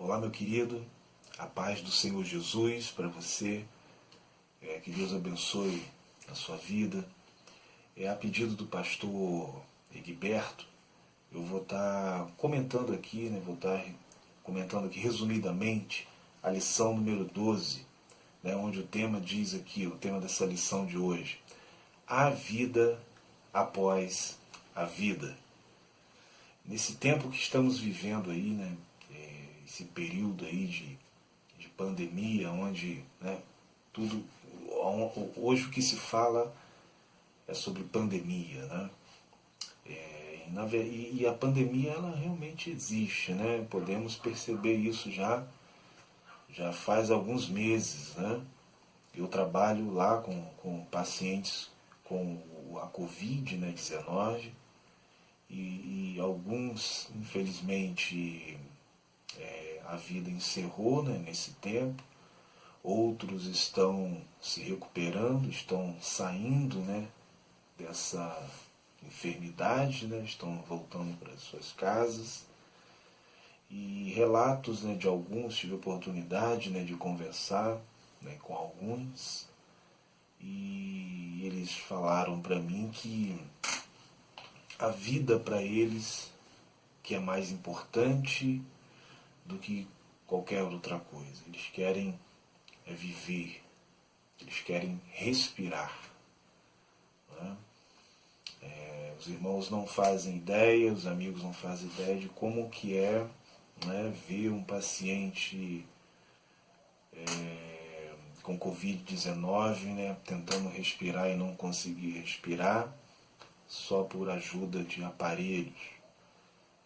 Olá, meu querido, a paz do Senhor Jesus para você, que Deus abençoe a sua vida. A pedido do pastor Egberto, eu vou estar comentando aqui, resumidamente a lição número 12, onde o tema diz aqui, o tema dessa lição de hoje, a vida após a vida. Nesse tempo que estamos vivendo aí, esse período aí de pandemia, onde hoje o que se fala é sobre pandemia, e a pandemia ela realmente existe, Podemos perceber isso já faz alguns meses, Eu trabalho lá com pacientes com a Covid-19 e alguns, infelizmente, a vida encerrou nesse tempo, outros estão se recuperando, estão saindo dessa enfermidade, estão voltando para as suas casas. E relatos de alguns, tive a oportunidade de conversar com alguns, e eles falaram para mim que a vida para eles que é mais importante do que qualquer outra coisa. Eles querem viver, eles querem respirar. Os irmãos não fazem ideia, os amigos não fazem ideia de como que é, ver um paciente com Covid-19 tentando respirar e não conseguir respirar só por ajuda de aparelhos.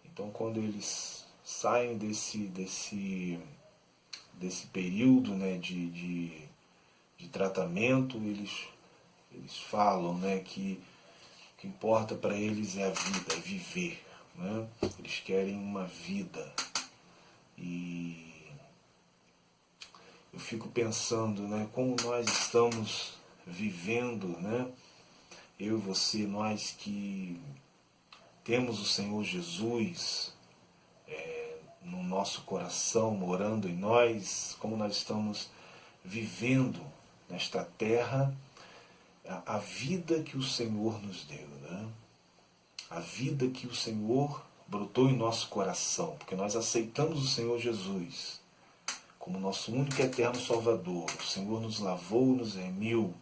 Então, quando eles saem desse período de tratamento, eles falam que o que importa para eles é a vida, é viver. Eles querem uma vida. E eu fico pensando como nós estamos vivendo, eu e você, nós que temos o Senhor Jesus no nosso coração, morando em nós, como nós estamos vivendo nesta terra a vida que o Senhor nos deu, a vida que o Senhor brotou em nosso coração, porque nós aceitamos o Senhor Jesus como nosso único e eterno Salvador. O Senhor nos lavou, nos remiu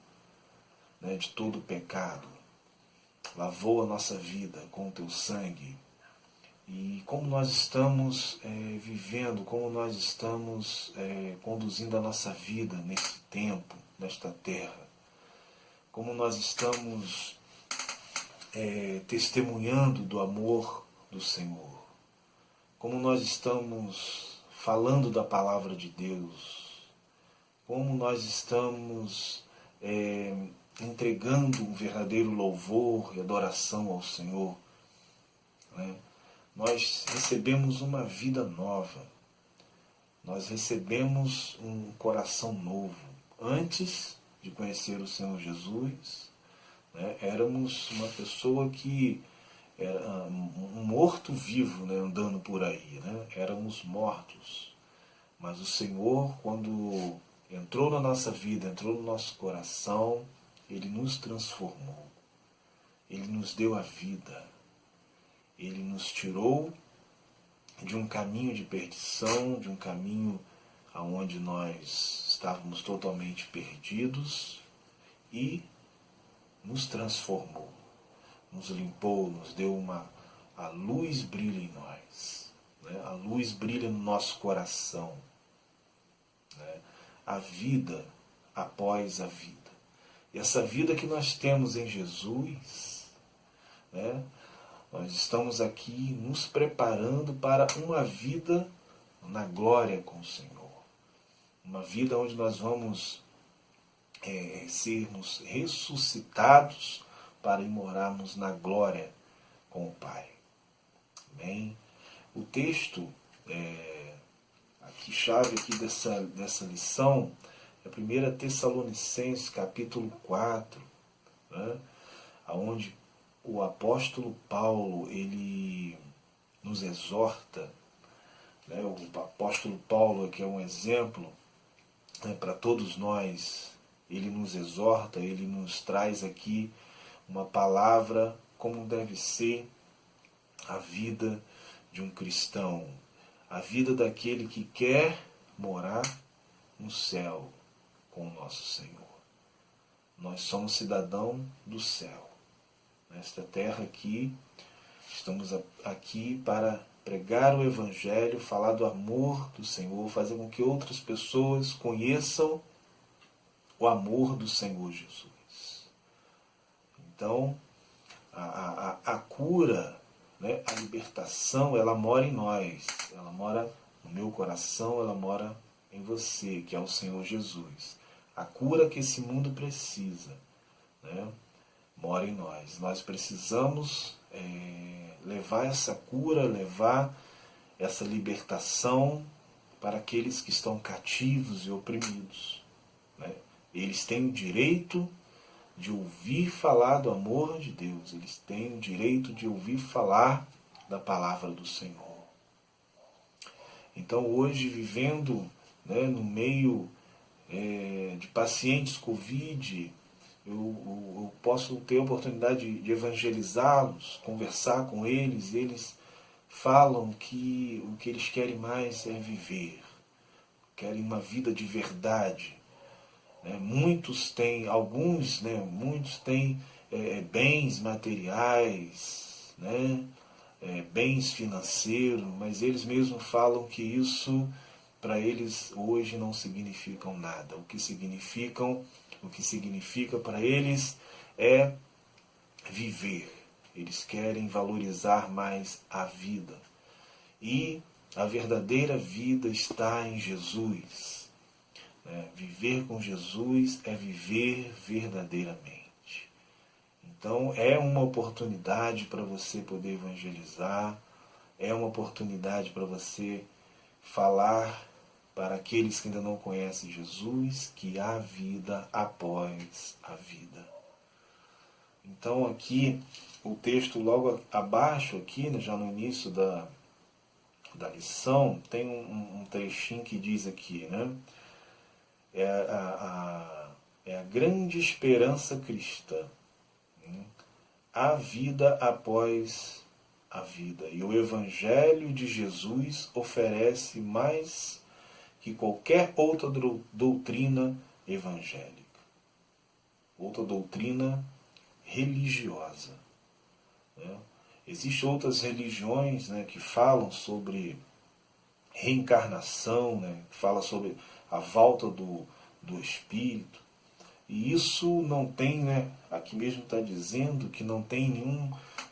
de todo o pecado, lavou a nossa vida com o teu sangue. E como nós estamos vivendo, como nós estamos conduzindo a nossa vida nesse tempo, nesta terra, como nós estamos testemunhando do amor do Senhor, como nós estamos falando da palavra de Deus, como nós estamos entregando um verdadeiro louvor e adoração ao Senhor. Nós recebemos uma vida nova, nós recebemos um coração novo. Antes de conhecer o Senhor Jesus, éramos uma pessoa que era um morto-vivo andando por aí, éramos mortos. Mas o Senhor, quando entrou na nossa vida, entrou no nosso coração, Ele nos transformou, Ele nos deu a vida. Ele nos tirou de um caminho de perdição, de um caminho onde nós estávamos totalmente perdidos, e nos transformou, nos limpou, nos deu a luz brilha em nós, a luz brilha no nosso coração, a vida após a vida. E essa vida que nós temos em Jesus, nós estamos aqui nos preparando para uma vida na glória com o Senhor. Uma vida onde nós vamos sermos ressuscitados para ir morarmos na glória com o Pai. Amém? O texto, chave aqui dessa lição, é 1 Tessalonicenses capítulo 4, onde o apóstolo Paulo ele nos exorta né? O apóstolo Paulo, que é um exemplo, né, para todos nós, ele nos exorta, ele nos traz aqui uma palavra como deve ser a vida de um cristão, a vida daquele que quer morar no céu com o nosso Senhor. Nós somos cidadão do céu. Nesta terra aqui, estamos aqui para pregar o Evangelho, falar do amor do Senhor, fazer com que outras pessoas conheçam o amor do Senhor Jesus. Então, a cura, né, a libertação, ela mora em nós, ela mora no meu coração, ela mora em você, que é o Senhor Jesus. A cura que esse mundo precisa, né, mora em nós. Nós precisamos levar essa cura, levar essa libertação para aqueles que estão cativos e oprimidos, né? Eles têm o direito de ouvir falar do amor de Deus, eles têm o direito de ouvir falar da palavra do Senhor. Então hoje, vivendo, né, no meio de pacientes Covid, eu posso ter a oportunidade de evangelizá-los, conversar com eles, eles falam que o que eles querem mais é viver, querem uma vida de verdade. Muitos têm, alguns, muitos têm bens materiais, né, bens financeiros, mas eles mesmos falam que isso para eles hoje não significam nada. O que significa para eles é viver. Eles querem valorizar mais a vida. E a verdadeira vida está em Jesus. Viver com Jesus é viver verdadeiramente. Então é uma oportunidade para você poder evangelizar, é uma oportunidade para você falar para aqueles que ainda não conhecem Jesus que há vida após a vida. Então aqui, o texto logo abaixo, aqui, né, já no início da lição, tem um trechinho que diz aqui, né? É a grande esperança cristã, né? A vida após a vida. E o Evangelho de Jesus oferece mais que qualquer outra doutrina evangélica, outra doutrina religiosa, né? Existem outras religiões, né, que falam sobre reencarnação, né, que falam sobre a volta do Espírito. E isso não tem, né, aqui mesmo está dizendo que não tem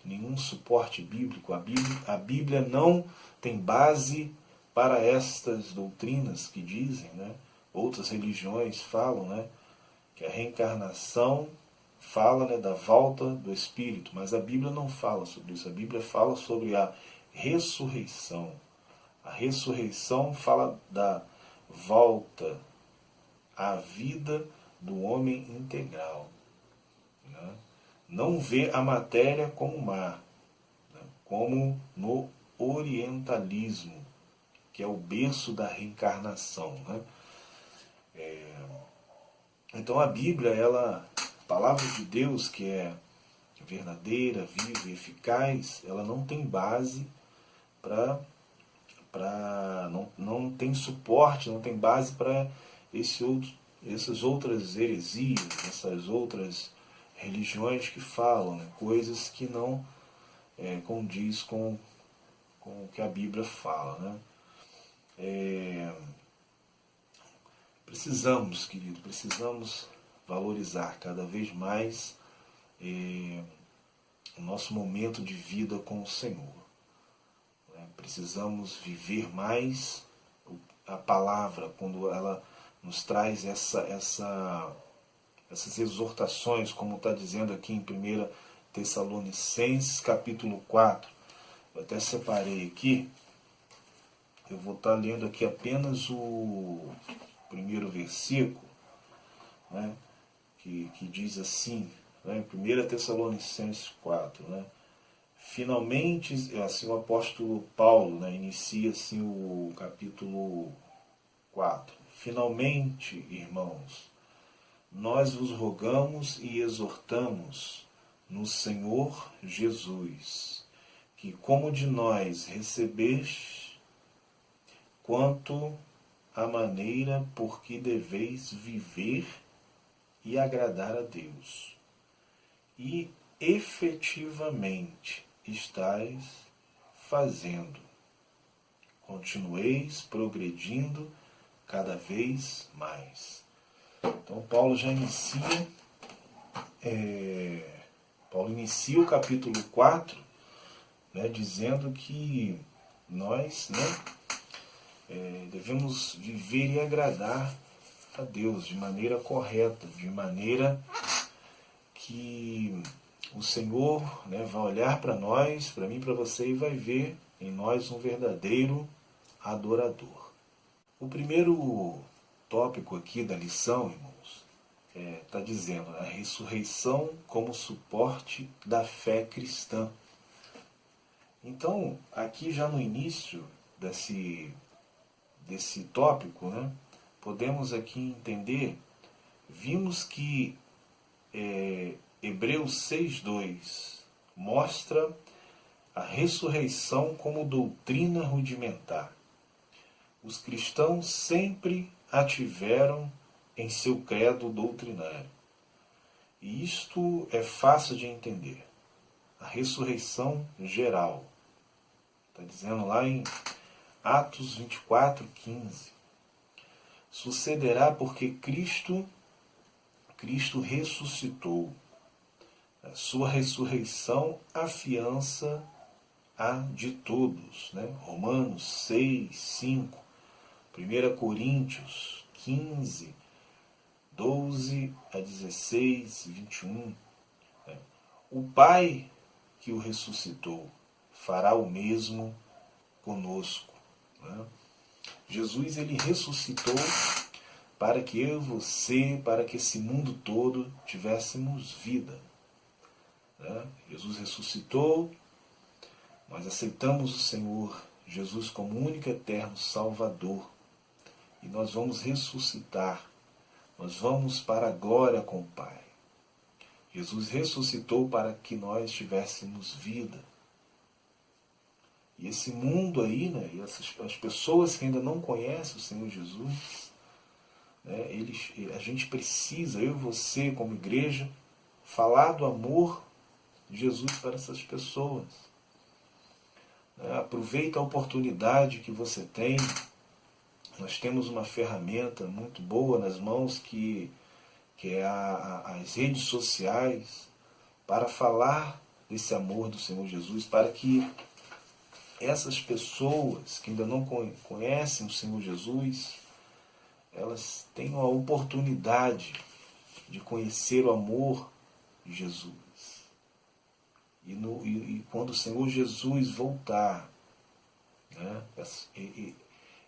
nenhum suporte bíblico. A Bíblia não tem base para estas doutrinas que dizem, né? Outras religiões falam, né, que a reencarnação fala, né, da volta do Espírito, mas a Bíblia não fala sobre isso. A Bíblia fala sobre a ressurreição. A ressurreição fala da volta à vida do homem integral, né? Não vê a matéria como má, né, como no orientalismo, que é o berço da reencarnação, né? Então a Bíblia, a palavra de Deus, que é verdadeira, viva e eficaz, ela não tem base não tem suporte, não tem base para essas outras heresias, essas outras religiões que falam, né, coisas que não condiz com o que a Bíblia fala, né? Precisamos, querido, valorizar cada vez mais o nosso momento de vida com o Senhor. Precisamos viver mais a palavra, quando ela nos traz essas exortações, como está dizendo aqui em 1 Tessalonicenses, capítulo 4. Eu até separei aqui, eu vou estar lendo aqui apenas o primeiro versículo, né, que diz assim, né, em 1 Tessalonicenses 4, né? finalmente, assim o apóstolo Paulo, né, inicia assim o capítulo 4. Finalmente, irmãos, nós vos rogamos e exortamos no Senhor Jesus, que como de nós recebeste, quanto a maneira por que deveis viver e agradar a Deus, e efetivamente estáis fazendo. Continueis progredindo cada vez mais. Então Paulo já inicia, o capítulo 4, né, dizendo que nós, devemos viver e agradar a Deus de maneira correta, de maneira que o Senhor, né, vai olhar para nós, para mim e para você, e vai ver em nós um verdadeiro adorador. O primeiro tópico aqui da lição, irmãos, está dizendo a ressurreição como suporte da fé cristã. Então, aqui já no início desse tópico, né, podemos aqui entender, vimos que Hebreus 6,2 mostra a ressurreição como doutrina rudimentar. Os cristãos sempre a tiveram em seu credo doutrinário. E isto é fácil de entender. A ressurreição geral. Está dizendo lá em Atos 24:15. Sucederá porque Cristo ressuscitou. A sua ressurreição afiança a de todos. Né? Romanos 6:5. 1 Coríntios 15, 12 a 16, 21. O Pai que o ressuscitou fará o mesmo conosco. Jesus, ele ressuscitou para que eu e você, para que esse mundo todo tivéssemos vida. Jesus ressuscitou, nós aceitamos o Senhor Jesus como único eterno Salvador. E nós vamos ressuscitar, nós vamos para a glória com o Pai. Jesus ressuscitou para que nós tivéssemos vida. E esse mundo aí, né, e as pessoas que ainda não conhecem o Senhor Jesus, né, a gente precisa, eu e você como igreja, falar do amor de Jesus para essas pessoas. Aproveita a oportunidade que você tem. Nós temos uma ferramenta muito boa nas mãos que é as redes sociais, para falar desse amor do Senhor Jesus, para que essas pessoas que ainda não conhecem o Senhor Jesus, elas tenham a oportunidade de conhecer o amor de Jesus. E quando o Senhor Jesus voltar, né,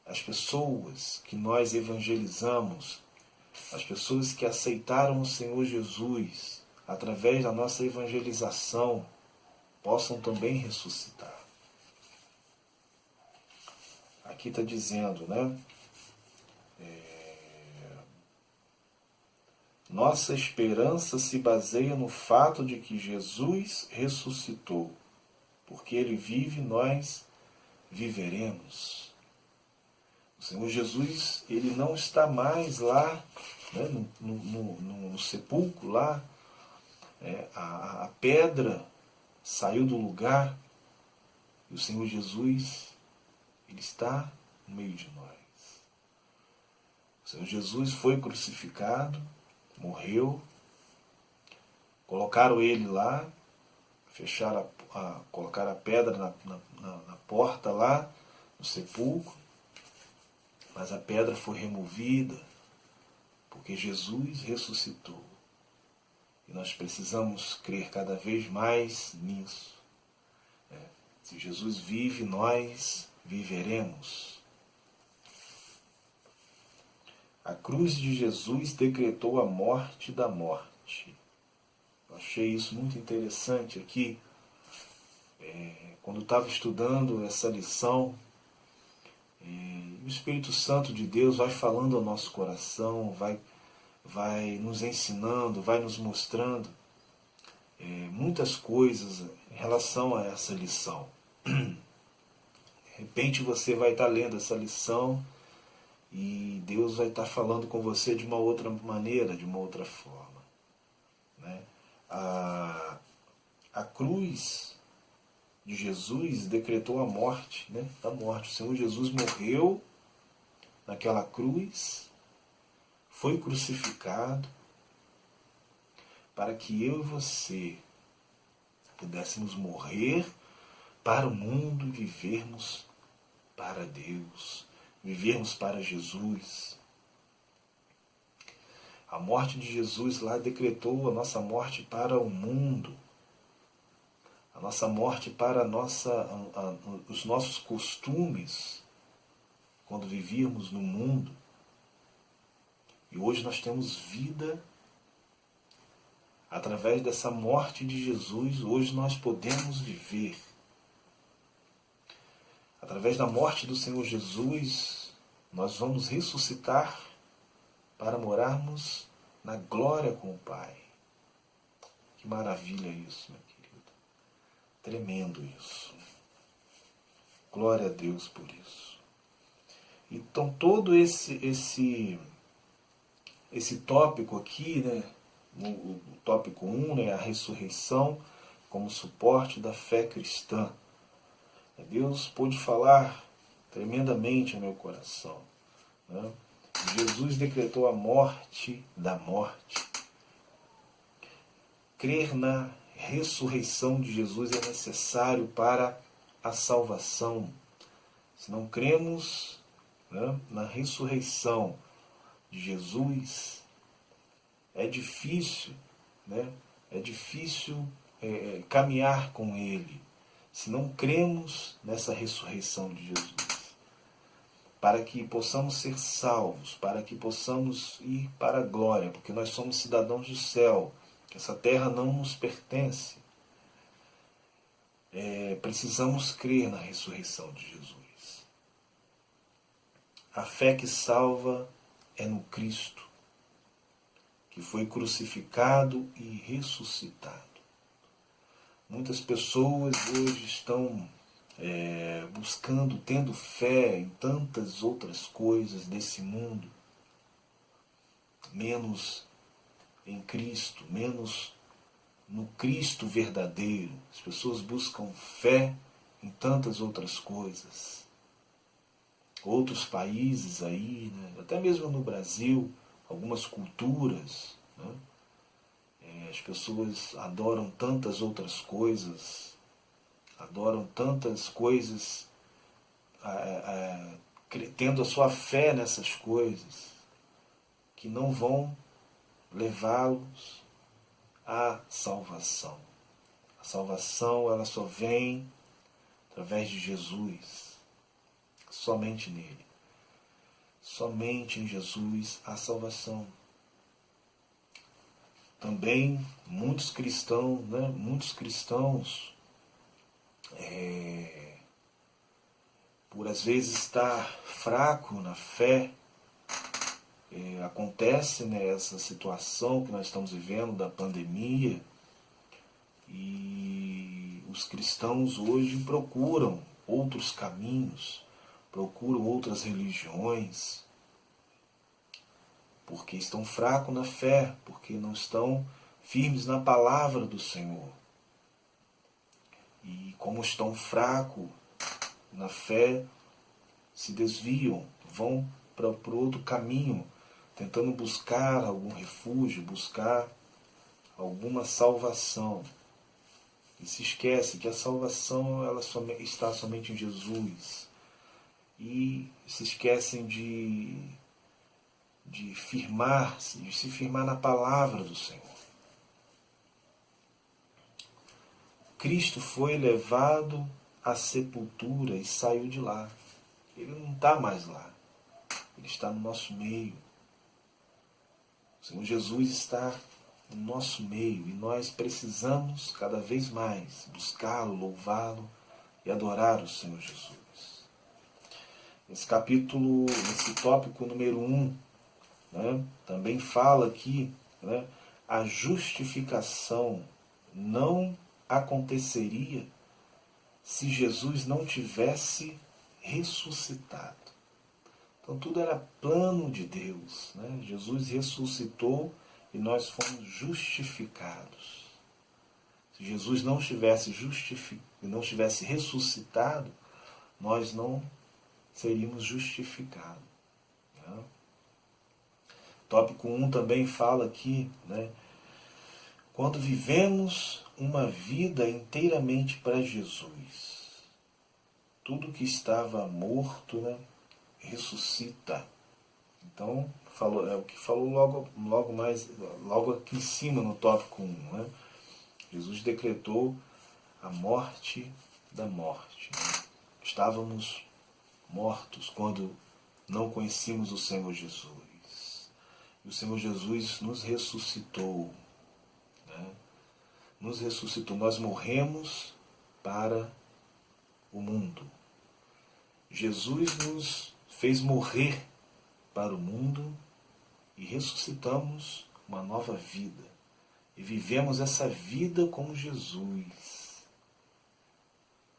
as pessoas que nós evangelizamos, as pessoas que aceitaram o Senhor Jesus através da nossa evangelização, possam também ressuscitar. Aqui está dizendo, né? Nossa esperança se baseia no fato de que Jesus ressuscitou. Porque Ele vive, nós viveremos. O Senhor Jesus, Ele não está mais lá, né, no sepulcro lá. A pedra saiu do lugar e o Senhor Jesus, Ele está no meio de nós. O Senhor Jesus foi crucificado, morreu, colocaram Ele lá, colocaram a pedra na porta lá, no sepulcro, mas a pedra foi removida, porque Jesus ressuscitou. E nós precisamos crer cada vez mais nisso. Se Jesus vive, nós viveremos. A cruz de Jesus decretou a morte da morte. Eu achei isso muito interessante aqui. quando estava estudando essa lição, o Espírito Santo de Deus vai falando ao nosso coração, vai nos ensinando, vai nos mostrando muitas coisas em relação a essa lição. De repente você vai estar lendo essa lição e Deus vai estar falando com você de uma outra maneira, de uma outra forma, né? A cruz de Jesus decretou a morte, né? Da morte. O Senhor Jesus morreu naquela cruz, foi crucificado, para que eu e você pudéssemos morrer para o mundo e vivermos para Deus, vivermos para Jesus. A morte de Jesus lá decretou a nossa morte para o mundo, a nossa morte para os nossos costumes, quando vivíamos no mundo. E hoje nós temos vida através dessa morte de Jesus. Hoje nós podemos viver. Através da morte do Senhor Jesus, nós vamos ressuscitar para morarmos na glória com o Pai. Que maravilha isso, meu querido. Tremendo isso. Glória a Deus por isso. Então todo esse tópico aqui, né, o tópico 1, né, a ressurreição como suporte da fé cristã. Deus pôde falar tremendamente ao meu coração, né? Jesus decretou a morte da morte. Crer na ressurreição de Jesus é necessário para a salvação. Se não cremos, né, na ressurreição de Jesus, é difícil, né? É difícil caminhar com Ele, se não cremos nessa ressurreição de Jesus. Para que possamos ser salvos, para que possamos ir para a glória, porque nós somos cidadãos do céu, essa terra não nos pertence. Precisamos crer na ressurreição de Jesus. A fé que salva é no Cristo, que foi crucificado e ressuscitado. Muitas pessoas hoje estão buscando, tendo fé em tantas outras coisas desse mundo, menos em Cristo, menos no Cristo verdadeiro. As pessoas buscam fé em tantas outras coisas. Outros países aí, né, até mesmo no Brasil, algumas culturas, né, as pessoas adoram tantas outras coisas, adoram tantas coisas, tendo a sua fé nessas coisas, que não vão levá-los à salvação. A salvação, ela só vem através de Jesus, somente nele. Somente em Jesus há salvação. Também muitos cristãos, por às vezes estar fraco na fé, acontece, né, essa situação que nós estamos vivendo da pandemia, e os cristãos hoje procuram outros caminhos, procuram outras religiões, porque estão fracos na fé, porque não estão firmes na palavra do Senhor. E como estão fracos na fé, se desviam, vão para outro caminho, tentando buscar algum refúgio, buscar alguma salvação. E se esquece que a salvação ela está somente em Jesus. E se esquecem de se firmar na palavra do Senhor. Cristo foi levado à sepultura e saiu de lá. Ele não está mais lá. Ele está no nosso meio. O Senhor Jesus está no nosso meio e nós precisamos cada vez mais buscá-lo, louvá-lo e e adorar o Senhor Jesus. Esse capítulo, esse tópico número 1, né, também fala aqui, né, a justificação não aconteceria se Jesus não tivesse ressuscitado. Então tudo era plano de Deus, né? Jesus ressuscitou e nós fomos justificados. Se Jesus não tivesse ressuscitado, nós não seríamos justificados. Né? Tópico 1 também fala aqui, né? Quando vivemos uma vida inteiramente para Jesus, tudo que estava morto, né, ressuscita. Então, é o que falou logo aqui em cima no tópico 1. Né? Jesus decretou a morte da morte. Né? Estávamos mortos quando não conhecíamos o Senhor Jesus. E o Senhor Jesus nos ressuscitou. Né? Nos ressuscitou. Nós morremos para o mundo. Jesus nos fez morrer para o mundo e ressuscitamos uma nova vida. E vivemos essa vida com Jesus.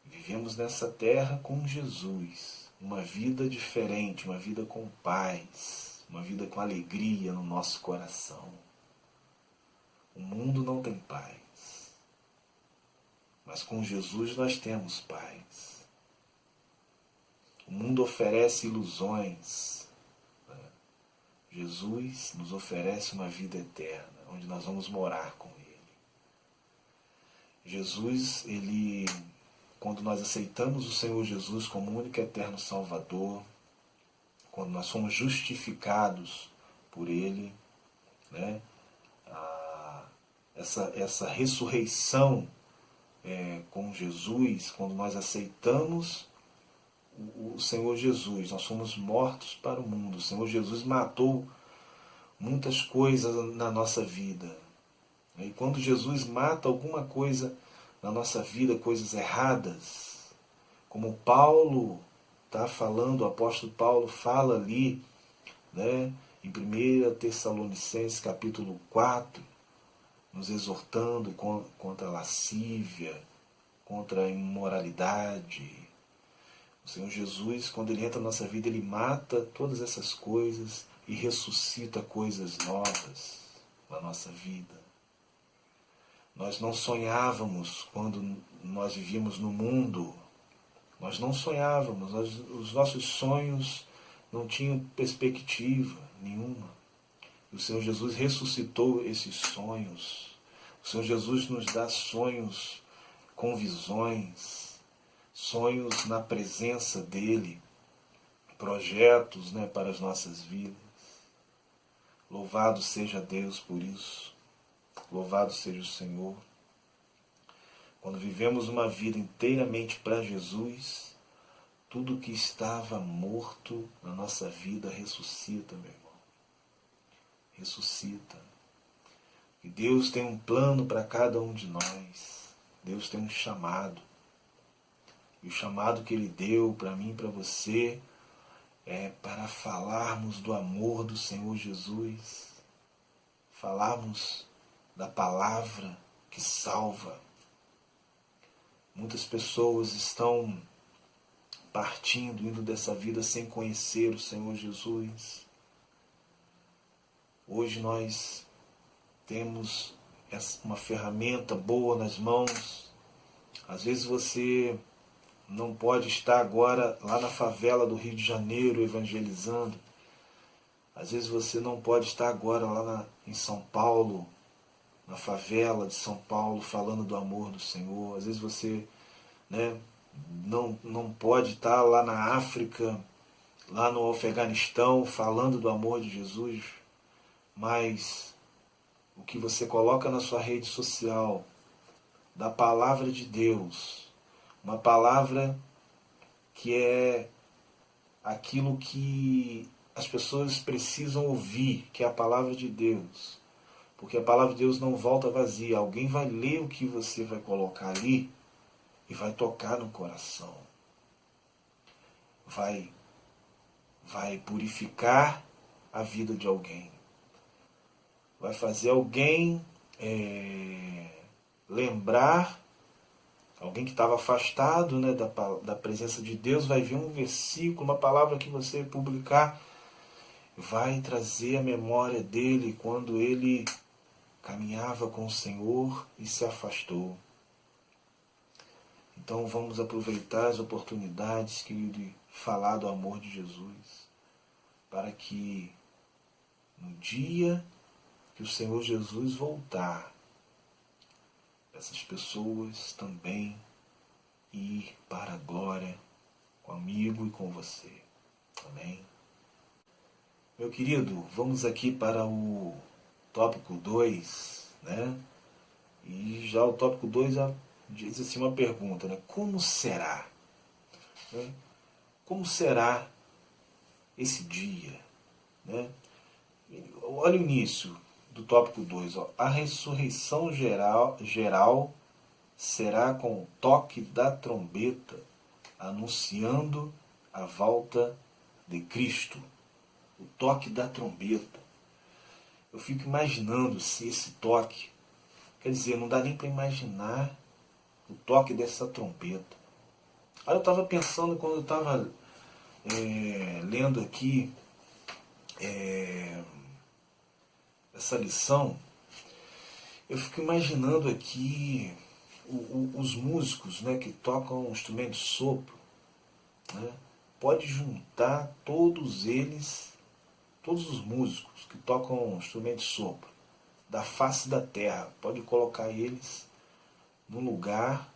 Vivemos nessa terra com Jesus. Uma vida diferente, uma vida com paz, uma vida com alegria no nosso coração. O mundo não tem paz. Mas com Jesus nós temos paz. O mundo oferece ilusões. Jesus nos oferece uma vida eterna, onde nós vamos morar com Ele. Jesus, quando nós aceitamos o Senhor Jesus como único e eterno Salvador, quando nós somos justificados por Ele, né, essa ressurreição com Jesus, quando nós aceitamos o Senhor Jesus, nós somos mortos para o mundo. O Senhor Jesus matou muitas coisas na nossa vida. E quando Jesus mata alguma coisa na nossa vida, coisas erradas, como Paulo está falando, o apóstolo Paulo fala ali, né, em 1 Tessalonicenses capítulo 4, nos exortando contra a lascívia, contra a imoralidade. O Senhor Jesus, quando Ele entra na nossa vida, Ele mata todas essas coisas e ressuscita coisas novas na nossa vida. Nós não sonhávamos quando nós vivíamos no mundo. Nós não sonhávamos, os nossos sonhos não tinham perspectiva nenhuma. E o Senhor Jesus ressuscitou esses sonhos. O Senhor Jesus nos dá sonhos com visões, sonhos na presença dEle, projetos, né, para as nossas vidas. Louvado seja Deus por isso. Louvado seja o Senhor. Quando vivemos uma vida inteiramente para Jesus, tudo que estava morto na nossa vida ressuscita, meu irmão. Ressuscita. E Deus tem um plano para cada um de nós. Deus tem um chamado. E o chamado que Ele deu para mim e para você é para falarmos do amor do Senhor Jesus. Falarmos da palavra que salva. Muitas pessoas estão partindo, indo dessa vida sem conhecer o Senhor Jesus. Hoje nós temos uma ferramenta boa nas mãos. Às vezes você não pode estar agora lá na favela do Rio de Janeiro evangelizando. Às vezes você não pode estar agora lá em São Paulo, na favela de São Paulo, falando do amor do Senhor. Às vezes você, né, não pode estar lá na África, lá no Afeganistão, falando do amor de Jesus. Mas o que você coloca na sua rede social, da palavra de Deus, uma palavra que é aquilo que as pessoas precisam ouvir, que é a palavra de Deus. Porque a palavra de Deus não volta vazia. Alguém vai ler o que você vai colocar ali e vai tocar no coração. Vai purificar a vida de alguém. Vai fazer alguém lembrar, alguém que estava afastado, né, da presença de Deus, vai ver um versículo, uma palavra que você publicar, vai trazer a memória dele quando ele caminhava com o Senhor e se afastou. Então vamos aproveitar as oportunidades, querido, de falar do amor de Jesus, para que no dia que o Senhor Jesus voltar, essas pessoas também ir para a glória comigo e com você. Amém? Meu querido, vamos aqui para o tópico 2, né? E já o tópico 2 já diz assim uma pergunta, né? Como será? Né? Como será esse dia? Né? Olha o início do tópico 2. A ressurreição geral será com o toque da trombeta, anunciando a volta de Cristo. O toque da trombeta. Eu fico imaginando se esse toque, quer dizer, não dá nem para imaginar o toque dessa trombeta. Aí eu estava pensando, quando eu estava lendo aqui essa lição, eu fico imaginando aqui os músicos, né, que tocam um instrumento de sopro, né, pode juntar todos eles, todos os músicos que tocam um instrumento de sopro da face da terra, pode colocar eles num lugar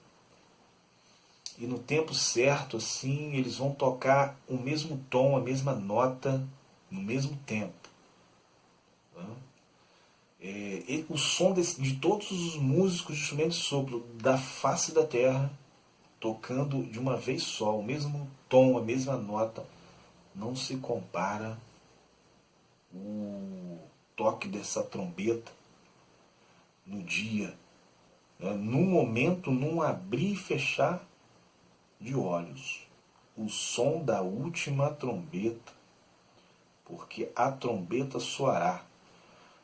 e no tempo certo, assim, eles vão tocar o mesmo tom, a mesma nota, no mesmo tempo. O som de todos os músicos de instrumentos de sopro da face da terra, tocando de uma vez só, o mesmo tom, a mesma nota, não se compara o toque dessa trombeta no dia, né, num momento, num abrir e fechar de olhos, o som da última trombeta, porque a trombeta soará.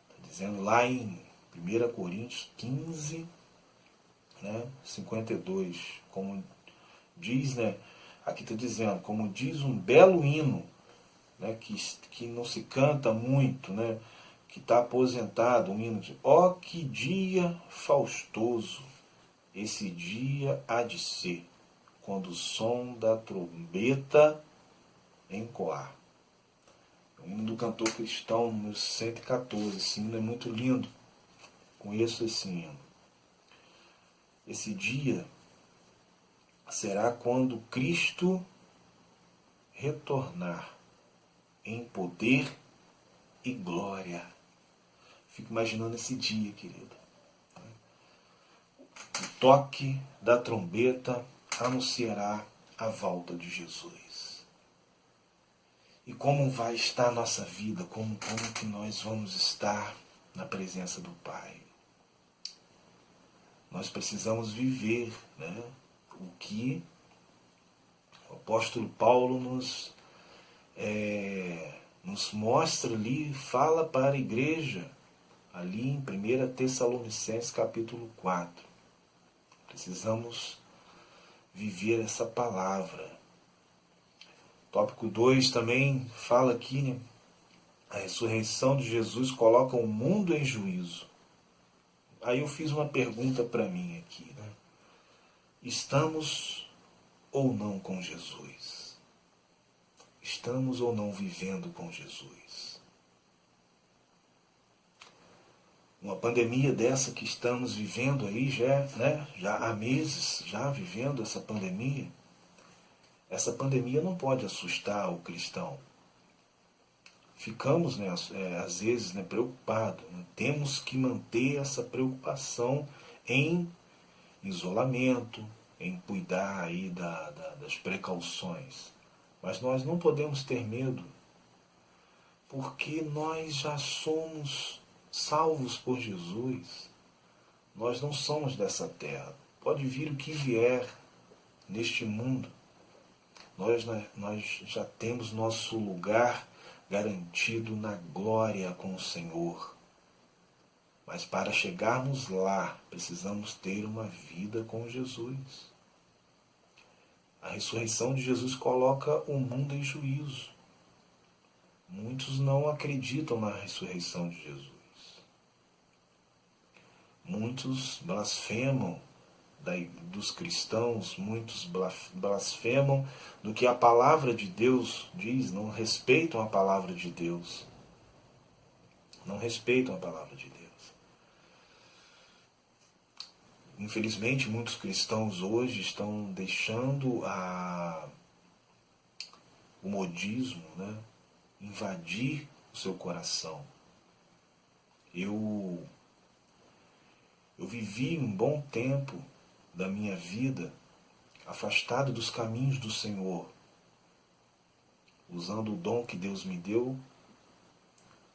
Está dizendo lá em 1 Coríntios 15, né, 52, como diz, né, aqui está dizendo, como diz um belo hino, né, que não se canta muito, né, que está aposentado, um hino de ó que dia faustoso, esse dia há de ser, quando o som da trombeta encoar. O hino do cantor cristão, número 114, esse hino é muito lindo, conheço esse hino. Esse dia será quando Cristo retornar em poder e glória. Fico imaginando esse dia, querido. O toque da trombeta anunciará a volta de Jesus. E como vai estar a nossa vida, como que nós vamos estar na presença do Pai. Nós precisamos viver, né, o que o apóstolo Paulo nos mostra ali, fala para a igreja, ali em 1 Tessalonicenses capítulo 4. Precisamos viver essa palavra. Tópico 2 também fala aqui, né, a ressurreição de Jesus coloca o mundo em juízo. Aí eu fiz uma pergunta para mim aqui, né? Estamos ou não com Jesus? Estamos ou não vivendo com Jesus? Uma pandemia dessa que estamos vivendo aí já há meses, já vivendo essa pandemia não pode assustar o cristão. Ficamos, né, às vezes, né, preocupados. Né? Temos que manter essa preocupação em isolamento, em cuidar aí das precauções. Mas nós não podemos ter medo, porque nós já somos salvos por Jesus. Nós não somos dessa terra. Pode vir o que vier, neste mundo, nós já temos nosso lugar garantido na glória com o Senhor. Mas para chegarmos lá, precisamos ter uma vida com Jesus. A ressurreição de Jesus coloca o mundo em juízo. Muitos não acreditam na ressurreição de Jesus. Muitos blasfemam dos cristãos, muitos blasfemam do que a palavra de Deus diz, não respeitam a palavra de Deus. Não respeitam a palavra de Deus. Infelizmente, muitos cristãos hoje estão deixando o modismo, né, invadir o seu coração. Eu vivi um bom tempo da minha vida afastado dos caminhos do Senhor, usando o dom que Deus me deu,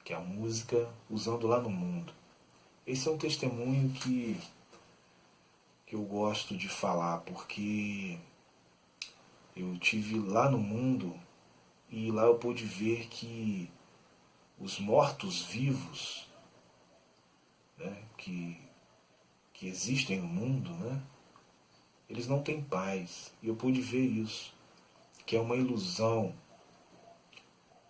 que é a música, usando lá no mundo. Esse é um testemunho que eu gosto de falar, porque eu tive lá no mundo e lá eu pude ver que os mortos-vivos, né, que existem no mundo, né, eles não têm paz. E eu pude ver isso, que é uma ilusão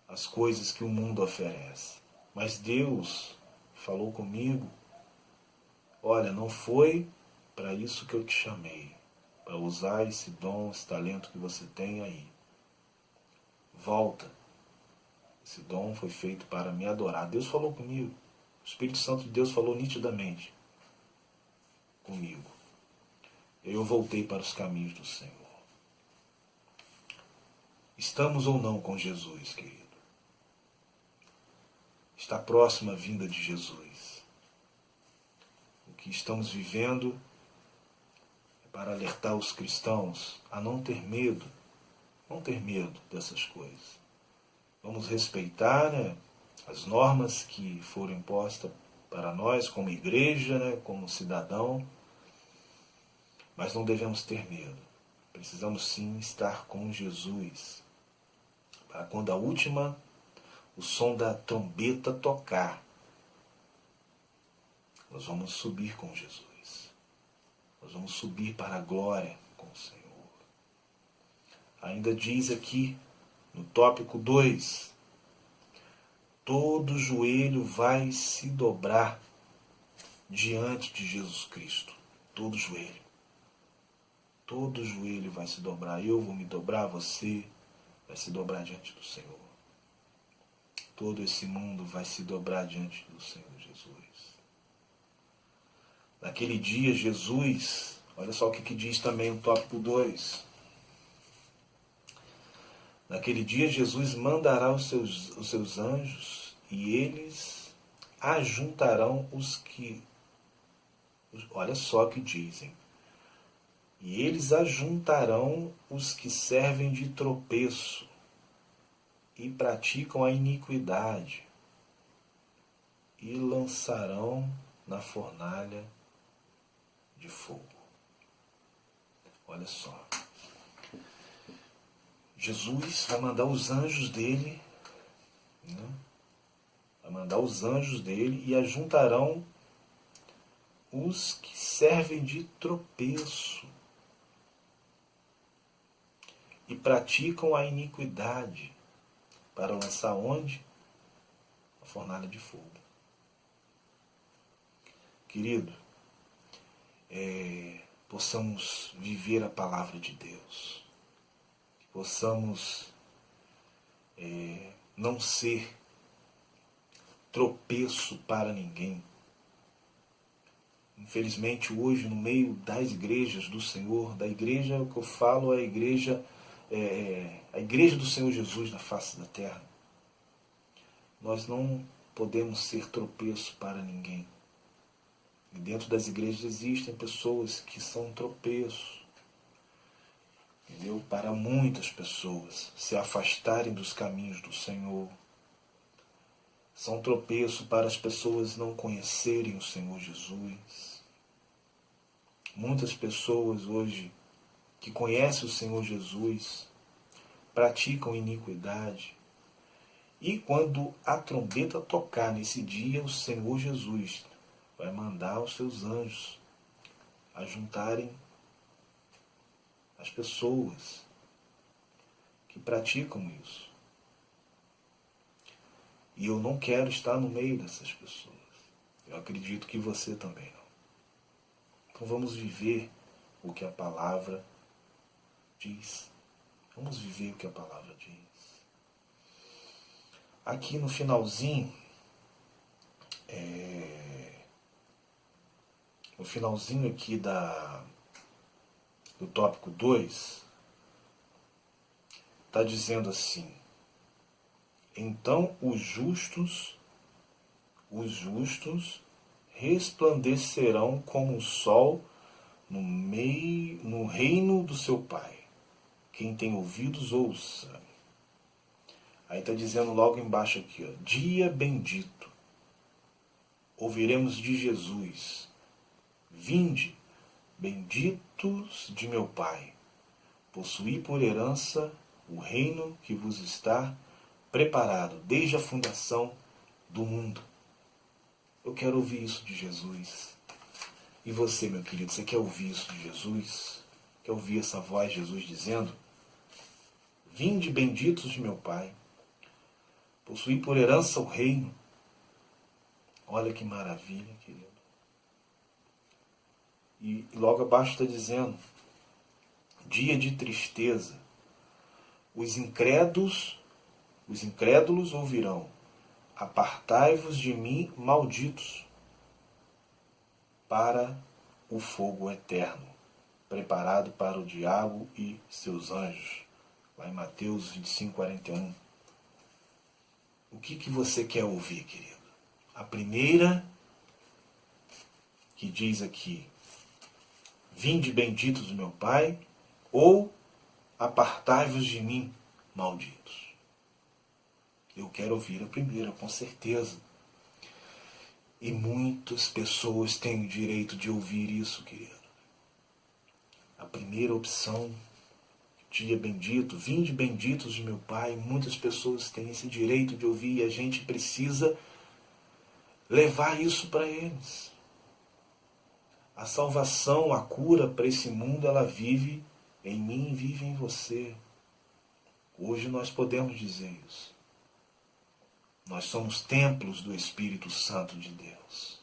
as coisas que o mundo oferece. Mas Deus falou comigo: olha, não foi para isso que eu te chamei, para usar esse dom, esse talento que você tem aí. Volta. Esse dom foi feito para me adorar. Deus falou comigo. O Espírito Santo de Deus falou nitidamente comigo. Eu voltei para os caminhos do Senhor. Estamos ou não com Jesus, querido? Está próxima a vinda de Jesus. O que estamos vivendo é para alertar os cristãos a não ter medo dessas coisas. Vamos respeitar, né, as normas que foram impostas para nós como igreja, né, como cidadão, mas não devemos ter medo. Precisamos sim estar com Jesus, para quando o som da trombeta tocar, nós vamos subir com Jesus. Nós vamos subir para a glória com o Senhor. Ainda diz aqui, no tópico 2, todo joelho vai se dobrar diante de Jesus Cristo. Todo joelho. Todo joelho vai se dobrar. Eu vou me dobrar, você vai se dobrar diante do Senhor. Todo esse mundo vai se dobrar diante do Senhor Jesus. Naquele dia, Jesus, olha só o que diz também no tópico 2. Naquele dia, Jesus mandará os seus anjos e eles ajuntarão os que... Olha só o que dizem. E eles ajuntarão os que servem de tropeço e praticam a iniquidade e lançarão na fornalha de fogo. Olha só. Jesus vai mandar os anjos dele, né? Vai mandar os anjos dele e ajuntarão os que servem de tropeço e praticam a iniquidade para lançar onde? A fornalha de fogo. Querido, possamos viver a palavra de Deus. Que possamos não ser tropeço para ninguém. Infelizmente hoje no meio das igrejas do Senhor, da igreja, o que eu falo é a igreja do Senhor Jesus na face da terra, nós não podemos ser tropeço para ninguém. E dentro das igrejas existem pessoas que são tropeço, entendeu? Para muitas pessoas se afastarem dos caminhos do Senhor. São tropeço para as pessoas não conhecerem o Senhor Jesus. Muitas pessoas hoje que conhecem o Senhor Jesus, praticam iniquidade. E quando a trombeta tocar nesse dia, o Senhor Jesus vai mandar os seus anjos a juntarem as pessoas que praticam isso. E eu não quero estar no meio dessas pessoas. Eu acredito que você também não. Então vamos viver o que a palavra diz. Vamos viver o que a palavra diz. Aqui no finalzinho, no finalzinho aqui do tópico 2, está dizendo assim: então os justos resplandecerão como o sol no reino do seu Pai. Quem tem ouvidos, ouça. Aí está dizendo logo embaixo aqui, ó, dia bendito. Ouviremos de Jesus: vinde, benditos de meu Pai, possuí por herança o reino que vos está preparado desde a fundação do mundo. Eu quero ouvir isso de Jesus. E você, meu querido, você quer ouvir isso de Jesus? Quer ouvir essa voz de Jesus dizendo: vinde, benditos de meu Pai, possuí por herança o reino. Olha que maravilha, querido. E logo abaixo está dizendo: dia de tristeza. Os incrédulos ouvirão: apartai-vos de mim, malditos, para o fogo eterno, preparado para o diabo e seus anjos. Lá em Mateus 25:41. O que você quer ouvir, querido? A primeira, que diz aqui: vinde benditos do meu Pai, ou apartai-vos de mim, malditos. Eu quero ouvir a primeira, com certeza. E muitas pessoas têm o direito de ouvir isso, querido. A primeira opção, dia bendito, vinde benditos de meu Pai, muitas pessoas têm esse direito de ouvir e a gente precisa levar isso para eles. A salvação, a cura para esse mundo, ela vive em mim e vive em você. Hoje nós podemos dizer isso. Nós somos templos do Espírito Santo de Deus.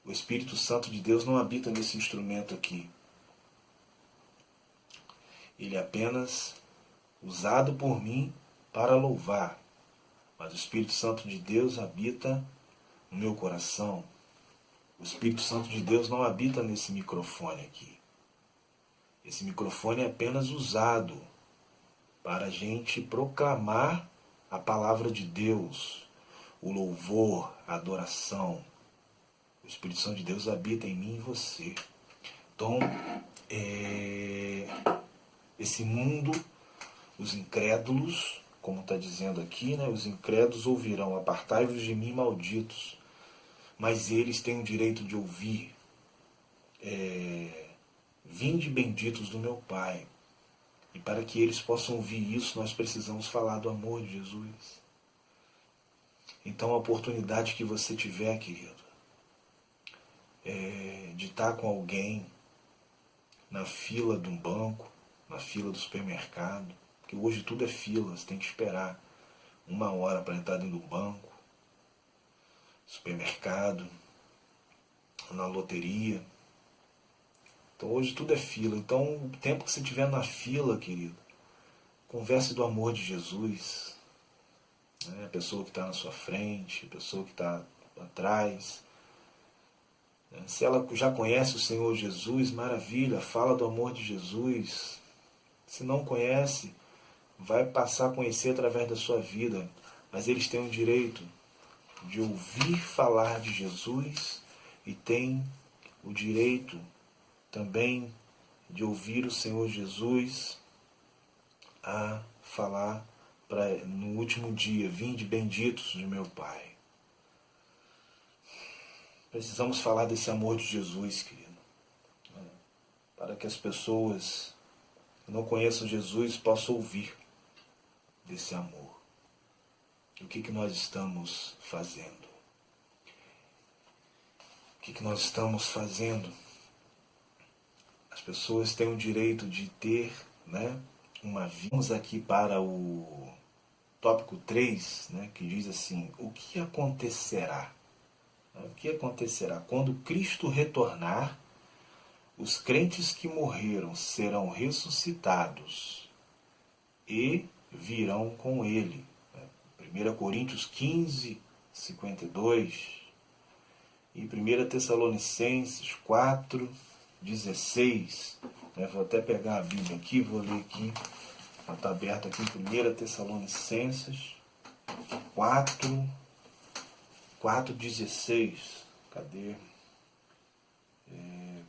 O Espírito Santo de Deus não habita nesse instrumento aqui. Ele é apenas usado por mim para louvar. Mas o Espírito Santo de Deus habita no meu coração. O Espírito Santo de Deus não habita nesse microfone aqui. Esse microfone é apenas usado para a gente proclamar a palavra de Deus, o louvor, a adoração. O Espírito Santo de Deus habita em mim e em você. Então, esse mundo, os incrédulos, como está dizendo aqui, né, os incrédulos ouvirão: apartai-vos de mim, malditos. Mas eles têm o direito de ouvir: vinde benditos do meu Pai. E para que eles possam ouvir isso, nós precisamos falar do amor de Jesus. Então a oportunidade que você tiver, querido, de estar com alguém na fila de um banco, na fila do supermercado, porque hoje tudo é fila, você tem que esperar 1 hora para entrar dentro do banco, supermercado, na loteria. Então hoje tudo é fila. Então o tempo que você estiver na fila, querido, converse do amor de Jesus. A pessoa que está na sua frente, a pessoa que está atrás. Se ela já conhece o Senhor Jesus, maravilha, fala do amor de Jesus. Se não conhece, vai passar a conhecer através da sua vida. Mas eles têm o direito de ouvir falar de Jesus e têm o direito também de ouvir o Senhor Jesus a falar no último dia: vinde benditos de meu Pai. Precisamos falar desse amor de Jesus, querido. para que as pessoas que não conheçam Jesus possam ouvir desse amor. O que nós estamos fazendo? O que nós estamos fazendo? As pessoas têm o direito de ter, né, uma vida. Vamos aqui para o tópico 3, né, que diz assim: o que acontecerá? O que acontecerá? Quando Cristo retornar, os crentes que morreram serão ressuscitados e virão com ele. 1 Coríntios 15, 52 e 1 Tessalonicenses 4, 16. Vou até pegar a Bíblia aqui, vou ler aqui. Está aberta aqui em 1 Tessalonicenses 4, 4,16. Cadê?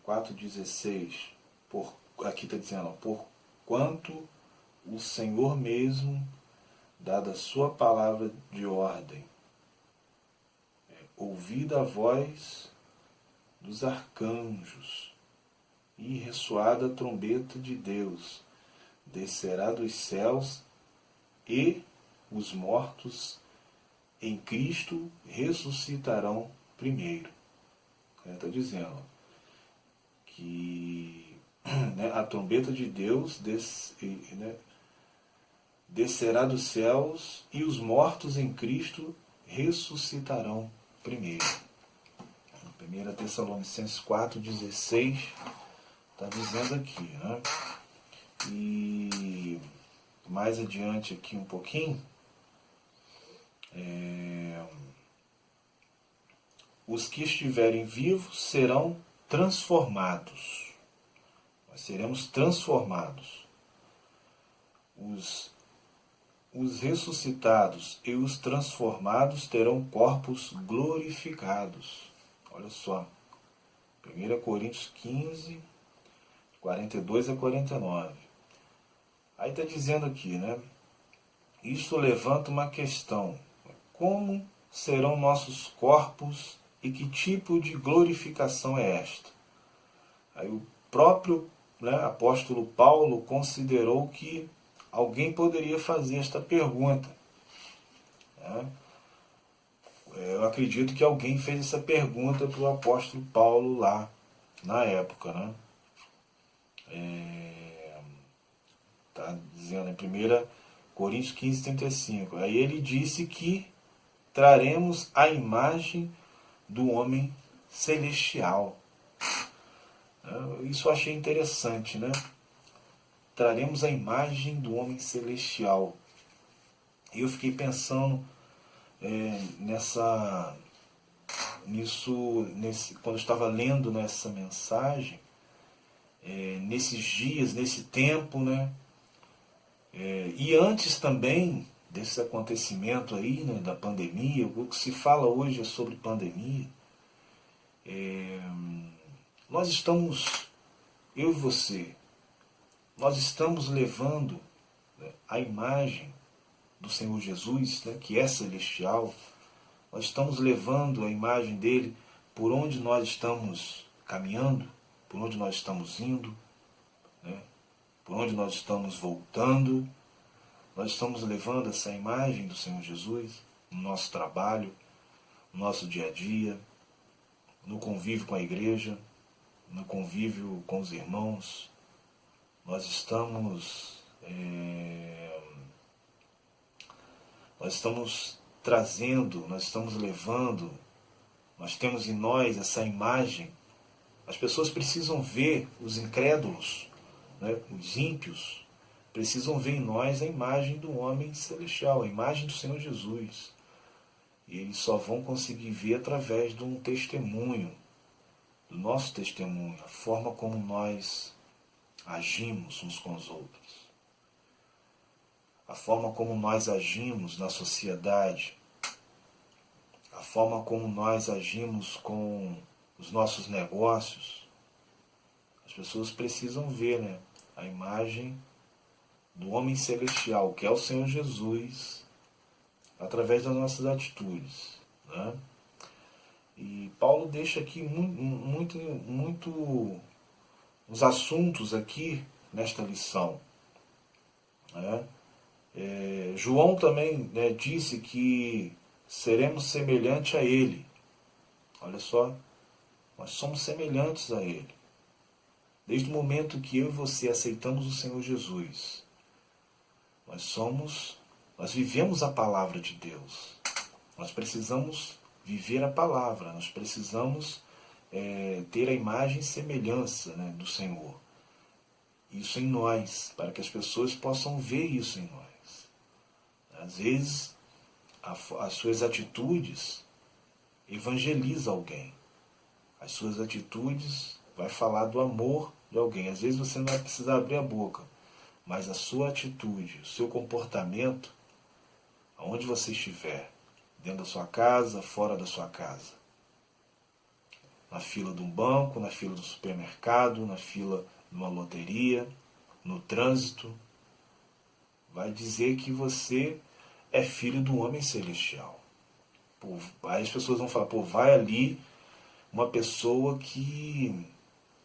4,16. Aqui está dizendo: porquanto o Senhor mesmo, dada a sua palavra de ordem, ouvida a voz dos arcanjos e ressoada a trombeta de Deus, descerá dos céus e os mortos em Cristo ressuscitarão primeiro. Está dizendo que, né, a trombeta de Deus descerá dos céus e os mortos em Cristo ressuscitarão primeiro. 1 Tessalonicenses 4,16 está dizendo aqui, né? E mais adiante aqui um pouquinho, os que estiverem vivos serão transformados. Nós seremos transformados. Os ressuscitados e os transformados terão corpos glorificados. Olha só. 1 Coríntios 15, 42 a 49. Aí está dizendo aqui, né? Isso levanta uma questão. Como serão nossos corpos e que tipo de glorificação é esta? Aí o próprio, né, apóstolo Paulo considerou que alguém poderia fazer esta pergunta. Né? Eu acredito que alguém fez essa pergunta para o apóstolo Paulo lá na época. Né? Está dizendo em 1 Coríntios 15, 35. Aí ele disse que traremos a imagem do homem celestial. Isso eu achei interessante, né? Traremos a imagem do homem celestial. E eu fiquei pensando quando eu estava lendo nessa mensagem, nesses dias, nesse tempo, né? E antes também desse acontecimento aí, né, da pandemia, o que se fala hoje é sobre pandemia. Nós estamos, eu e você, nós estamos levando, né, a imagem do Senhor Jesus, né, que é celestial. Nós estamos levando a imagem dele por onde nós estamos caminhando, por onde nós estamos indo, né, por onde nós estamos voltando. Nós estamos levando essa imagem do Senhor Jesus no nosso trabalho, no nosso dia a dia, no convívio com a igreja, no convívio com os irmãos. Nós estamos trazendo, nós estamos levando, nós temos em nós essa imagem. As pessoas precisam ver, os incrédulos, né, os ímpios, precisam ver em nós a imagem do homem celestial, a imagem do Senhor Jesus. E eles só vão conseguir ver através de um testemunho, do nosso testemunho, a forma como nós agimos uns com os outros, a forma como nós agimos na sociedade, a forma como nós agimos com os nossos negócios. As pessoas precisam ver, né, a imagem do homem celestial, que é o Senhor Jesus, através das nossas atitudes. Né? E Paulo deixa aqui muito os assuntos aqui nesta lição. Né? João também, né, disse que seremos semelhantes a Ele. Olha só, nós somos semelhantes a Ele. Desde o momento que eu e você aceitamos o Senhor Jesus, nós vivemos a palavra de Deus. Nós precisamos viver a palavra, nós precisamos ter a imagem e semelhança, né, do Senhor. Isso em nós, para que as pessoas possam ver isso em nós. Às vezes, as suas atitudes evangelizam alguém. As suas atitudes vai falar do amor de alguém. Às vezes você não vai precisar abrir a boca, mas a sua atitude, o seu comportamento, aonde você estiver, dentro da sua casa, fora da sua casa, na fila de um banco, na fila do supermercado, na fila de uma loteria, no trânsito, vai dizer que você é filho do homem celestial. Pô, aí as pessoas vão falar, vai ali uma pessoa que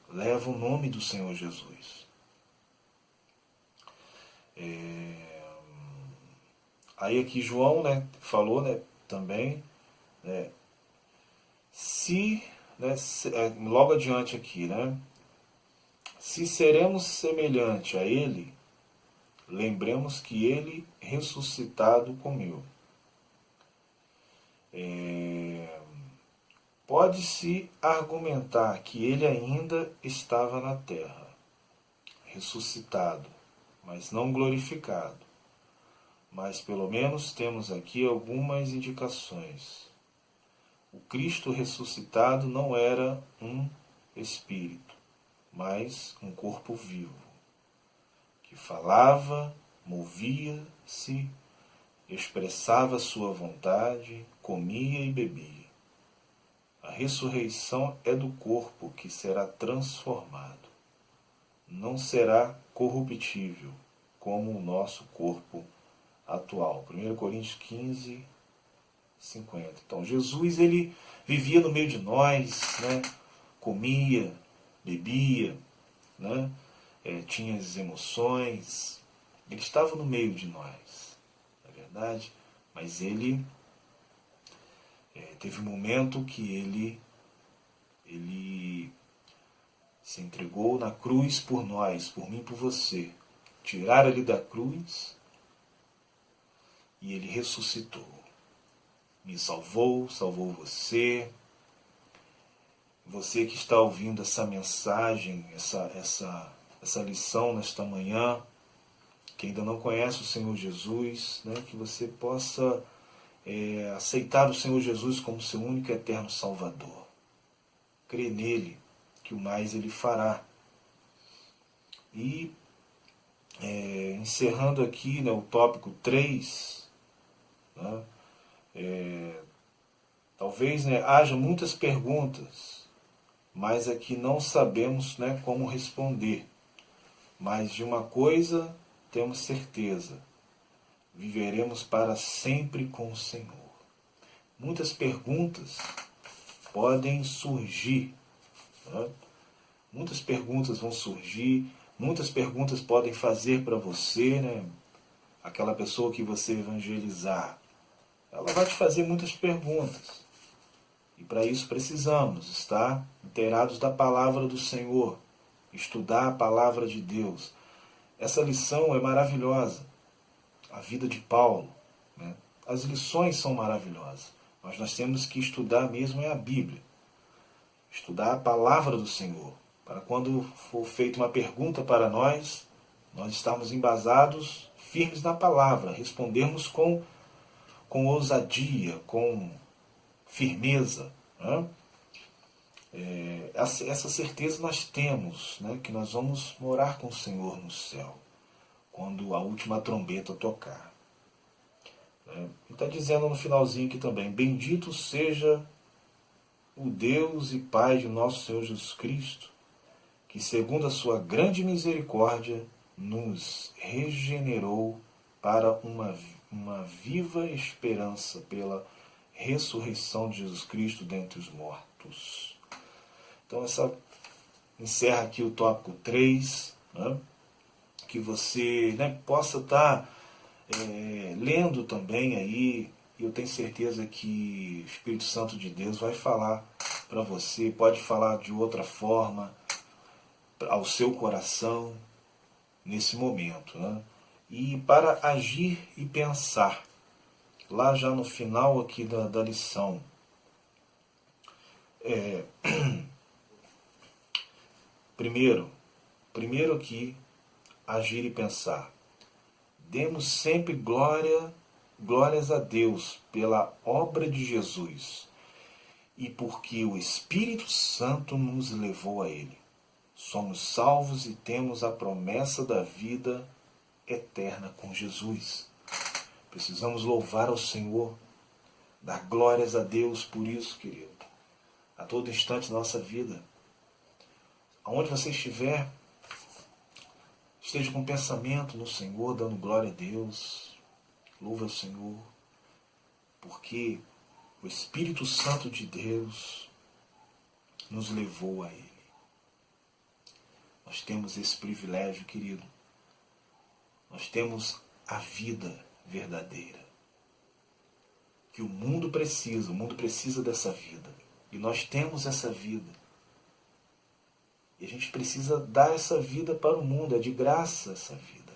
leva o nome do Senhor Jesus. Aí aqui João, né, falou, né, também, né, logo adiante aqui, né, se seremos semelhantes a Ele, lembremos que Ele ressuscitado comeu. Pode-se argumentar que Ele ainda estava na terra, ressuscitado, mas não glorificado. Mas pelo menos temos aqui algumas indicações. O Cristo ressuscitado não era um espírito, mas um corpo vivo, que falava, movia-se, expressava sua vontade, comia e bebia. A ressurreição é do corpo que será transformado. Não será corruptível, como o nosso corpo atual. 1 Coríntios 15, 50. Então, Jesus, ele vivia no meio de nós, né? Comia, bebia, né? Tinha as emoções. Ele estava no meio de nós, na verdade. Mas ele teve um momento que ele se entregou na cruz por nós, por mim e por você. Tiraram ele da cruz e ele ressuscitou. Me salvou, salvou você. Você que está ouvindo essa mensagem, essa lição nesta manhã, que ainda não conhece o Senhor Jesus, né, que você possa aceitar o Senhor Jesus como seu único e eterno Salvador. Crê nele, que o mais ele fará. E encerrando aqui, né, o tópico 3, né, talvez, né, haja muitas perguntas, mas aqui não sabemos, né, como responder. Mas de uma coisa temos certeza: viveremos para sempre com o Senhor. Muitas perguntas podem surgir, né? Muitas perguntas vão surgir, muitas perguntas podem fazer para você, né? Aquela pessoa que você evangelizar, ela vai te fazer muitas perguntas. E para isso precisamos estar inteirados da palavra do Senhor, estudar a palavra de Deus. Essa lição é maravilhosa. A vida de Paulo, né? As lições são maravilhosas, mas nós temos que estudar mesmo a Bíblia. Estudar a palavra do Senhor, para quando for feita uma pergunta para nós estarmos embasados, firmes na palavra, respondermos com ousadia, com firmeza. Né? Essa certeza nós temos, né, que nós vamos morar com o Senhor no céu, quando a última trombeta tocar. Ele está dizendo no finalzinho aqui também: bendito seja o Deus e Pai de nosso Senhor Jesus Cristo, que segundo a sua grande misericórdia nos regenerou para uma viva esperança pela ressurreição de Jesus Cristo dentre os mortos. Então encerra aqui o tópico 3, né? Que você, né, possa estar lendo também aí. Eu tenho certeza que o Espírito Santo de Deus vai falar para você, pode falar de outra forma ao seu coração nesse momento, né? E para agir e pensar, lá já no final aqui da lição, primeiro aqui, agir e pensar. Demos sempre glórias a Deus pela obra de Jesus e porque o Espírito Santo nos levou a Ele. Somos salvos e temos a promessa da vida eterna com Jesus. Precisamos louvar ao Senhor, dar glórias a Deus por isso, querido. A todo instante da nossa vida. Aonde você estiver, esteja com pensamento no Senhor, dando glória a Deus. Louva ao Senhor, porque o Espírito Santo de Deus nos levou a Ele. Nós temos esse privilégio, querido. Nós temos a vida verdadeira. Que o mundo precisa dessa vida. E nós temos essa vida. E a gente precisa dar essa vida para o mundo, é de graça essa vida.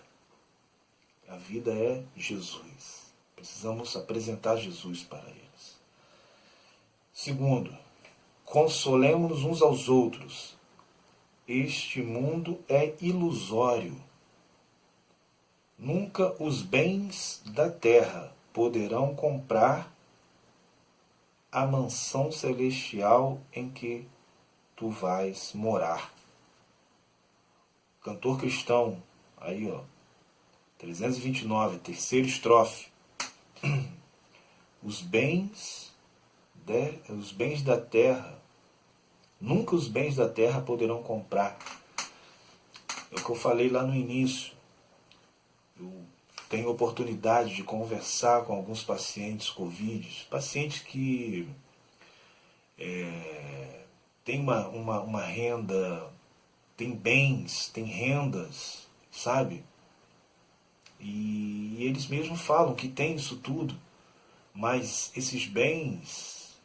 A vida é Jesus. Precisamos apresentar Jesus para eles. Segundo, consolemos-nos uns aos outros. Este mundo é ilusório. Nunca os bens da terra poderão comprar a mansão celestial em que tu vais morar. Cantor cristão, aí ó, 329, terceira estrofe. Os bens da terra, nunca os bens da terra poderão comprar. É o que eu falei lá no início. Eu tenho oportunidade de conversar com alguns pacientes Covid, pacientes que têm uma renda, têm bens, têm rendas, sabe? E eles mesmos falam que tem isso tudo, mas esses bens,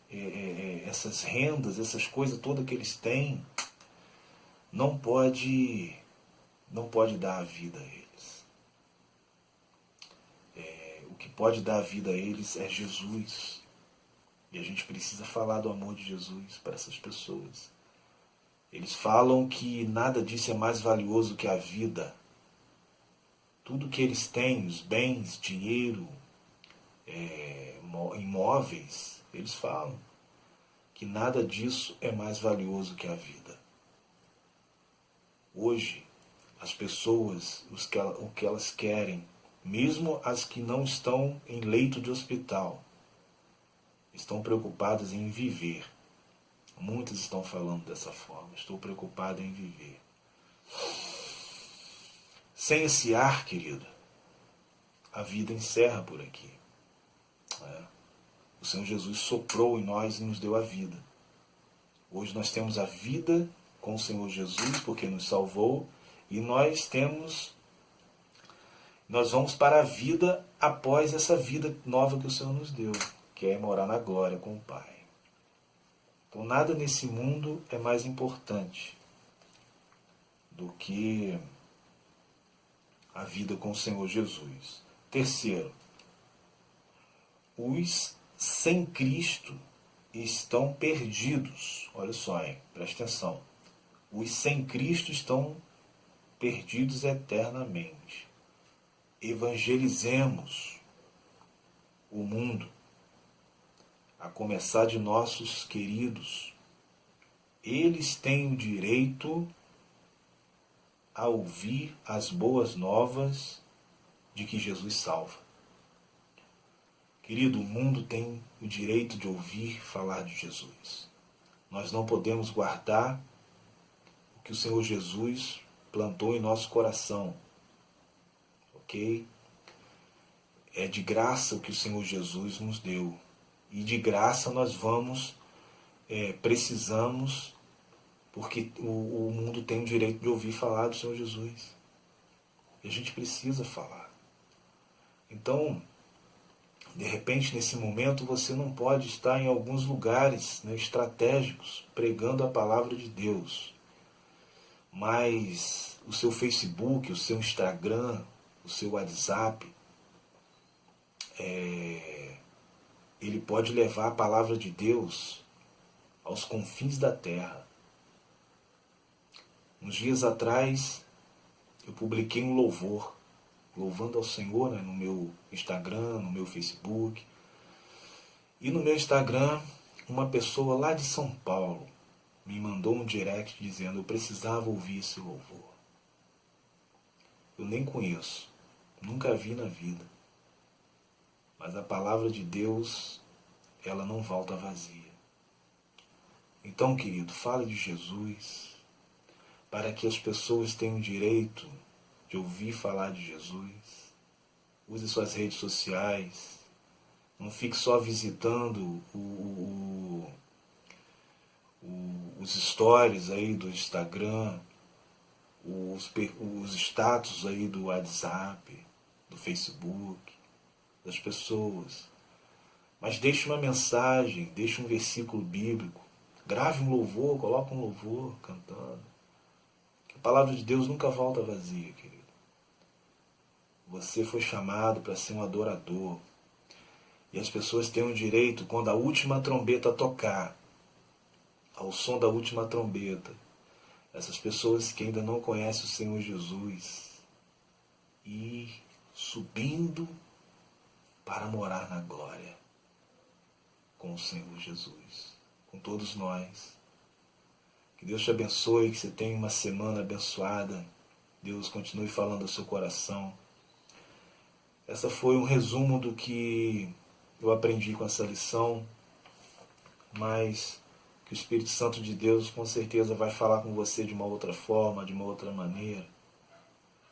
essas rendas, essas coisas todas que eles têm, não pode dar a vida a eles. O que pode dar a vida a eles é Jesus. E a gente precisa falar do amor de Jesus para essas pessoas. Eles falam que nada disso é mais valioso que a vida. Tudo que eles têm, os bens, dinheiro, imóveis, eles falam que nada disso é mais valioso que a vida. Hoje, as pessoas, o que elas querem, mesmo as que não estão em leito de hospital, estão preocupadas em viver. Muitas estão falando dessa forma. Estou preocupado em viver. Sem esse ar, querido, a vida encerra por aqui. O Senhor Jesus soprou em nós e nos deu a vida. Hoje nós temos a vida com o Senhor Jesus, porque nos salvou, e nós vamos para a vida após essa vida nova que o Senhor nos deu, que é morar na glória com o Pai. Então nada nesse mundo é mais importante do que a vida com o Senhor Jesus. Terceiro, os sem Cristo estão perdidos. Olha só, hein? Presta atenção. Os sem Cristo estão perdidos eternamente. Evangelizemos o mundo, a começar de nossos queridos. Eles têm o direito a ouvir as boas novas de que Jesus salva. Querido, o mundo tem o direito de ouvir falar de Jesus. Nós não podemos guardar o que o Senhor Jesus plantou em nosso coração. Ok? É de graça o que o Senhor Jesus nos deu. E de graça nós precisamos porque o mundo tem o direito de ouvir falar do Senhor Jesus. E a gente precisa falar. Então, de repente, nesse momento, você não pode estar em alguns lugares, né, estratégicos, pregando a palavra de Deus. Mas o seu Facebook, o seu Instagram, o seu WhatsApp, ele pode levar a palavra de Deus aos confins da terra. Uns dias atrás, eu publiquei um louvor, louvando ao Senhor, né, no meu Instagram, no meu Facebook. E no meu Instagram, uma pessoa lá de São Paulo me mandou um direct dizendo: eu precisava ouvir esse louvor. Eu nem conheço, nunca vi na vida. Mas a palavra de Deus, ela não volta vazia. Então, querido, fale de Jesus, para que as pessoas tenham o direito de ouvir falar de Jesus. Use suas redes sociais. Não fique só visitando os stories aí do Instagram, os status aí do WhatsApp, do Facebook, das pessoas. Mas deixe uma mensagem, deixe um versículo bíblico. Grave um louvor, coloque um louvor cantando. A palavra de Deus nunca volta vazia, querido. Você foi chamado para ser um adorador. E as pessoas têm o direito, quando a última trombeta tocar, ao som da última trombeta, essas pessoas que ainda não conhecem o Senhor Jesus, ir subindo para morar na glória com o Senhor Jesus, com todos nós. Que Deus te abençoe, que você tenha uma semana abençoada. Deus continue falando ao seu coração. Essa foi um resumo do que eu aprendi com essa lição, mas que o Espírito Santo de Deus com certeza vai falar com você de uma outra forma, de uma outra maneira,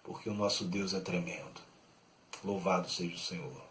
porque o nosso Deus é tremendo. Louvado seja o Senhor.